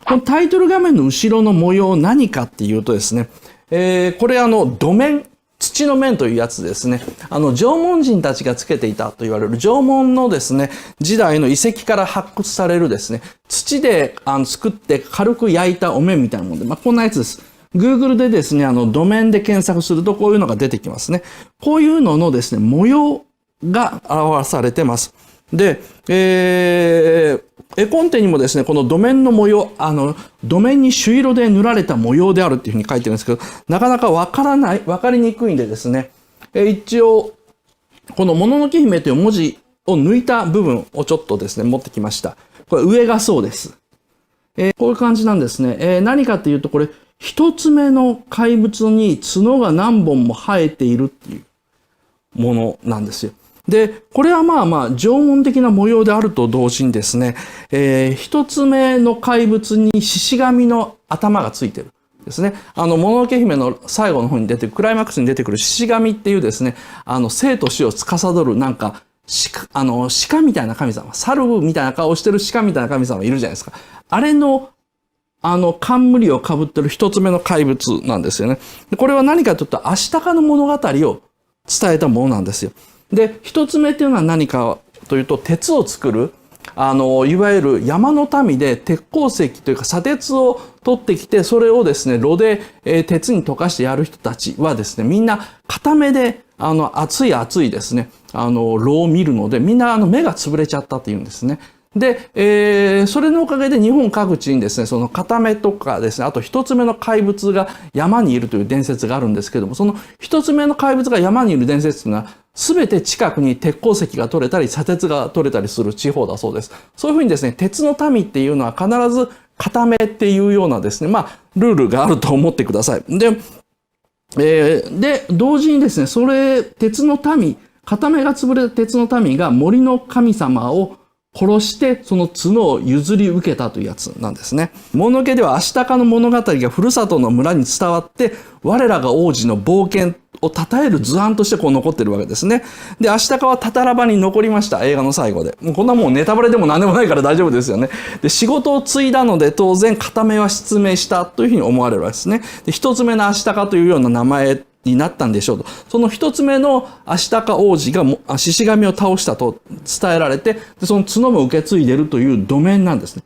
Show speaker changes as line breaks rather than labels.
このタイトル画面の後ろの模様何かっていうとですね、これ土面、土の面というやつですね。縄文人たちがつけていたと言われる縄文のですね、時代の遺跡から発掘されるですね、土で作って軽く焼いたお面みたいなもので、こんなやつです。Google でですね、土面で検索するとこういうのが出てきますね。こういうののですね、模様が表されてます。で、絵コンテにもですね、この土面の模様、土面に朱色で塗られた模様であるっていうふうに書いてるんですけど、なかなかわかりにくいんでですね、一応、このもののけ姫という文字を抜いた部分をちょっとですね、持ってきました。これ上がそうです。こういう感じなんですね。何かっていうと、これ、一つ目の怪物に角が何本も生えているっていうものなんですよ。で、これは縄文的な模様であると同時にですね、一つ目の怪物に獅子神の頭がついてるですね。もののけ姫の最後の方に出てくる、クライマックスに出てくる獅子神っていうですね、生と死を司るなんか、鹿みたいな神様、猿みたいな顔をしてる鹿みたいな神様いるじゃないですか。あれの、冠を被ってる一つ目の怪物なんですよね。これは何かというと、アシタカの物語を伝えたものなんですよ。で、一つ目っていうのは何かというと、鉄を作る、いわゆる山の民で鉄鉱石というか砂鉄を取ってきて、それをですね、炉で、鉄に溶かしてやる人たちはですね、みんな片目で、熱いですね、炉を見るので、みんな目が潰れちゃったっていうんですね。で、それのおかげで日本各地にですね、その片目とかですね、あと一つ目の怪物が山にいるという伝説があるんですけども、その一つ目の怪物が山にいる伝説というのは、すべて近くに鉄鉱石が取れたり、砂鉄が取れたりする地方だそうです。そういうふうにですね、鉄の民っていうのは必ず片目っていうようなですね、ルールがあると思ってください。で、同時にですね、鉄の民、片目が潰れた鉄の民が森の神様を殺してその角を譲り受けたというやつなんですね。もののけではアシタカの物語がふるさとの村に伝わって、我らが王子の冒険を称える図案としてこう残ってるわけですね。で、アシタカはタタラ場に残りました、映画の最後で。こんなもうネタバレでも何でもないから大丈夫ですよね。で、仕事を継いだので当然片目は失明したというふうに思われるわけですね。で、一つ目のアシタカというような名前になったんでしょうと。その一つ目のアシタカ王子が獅子神を倒したと伝えられて、その角も受け継いでいるという土面なんですね。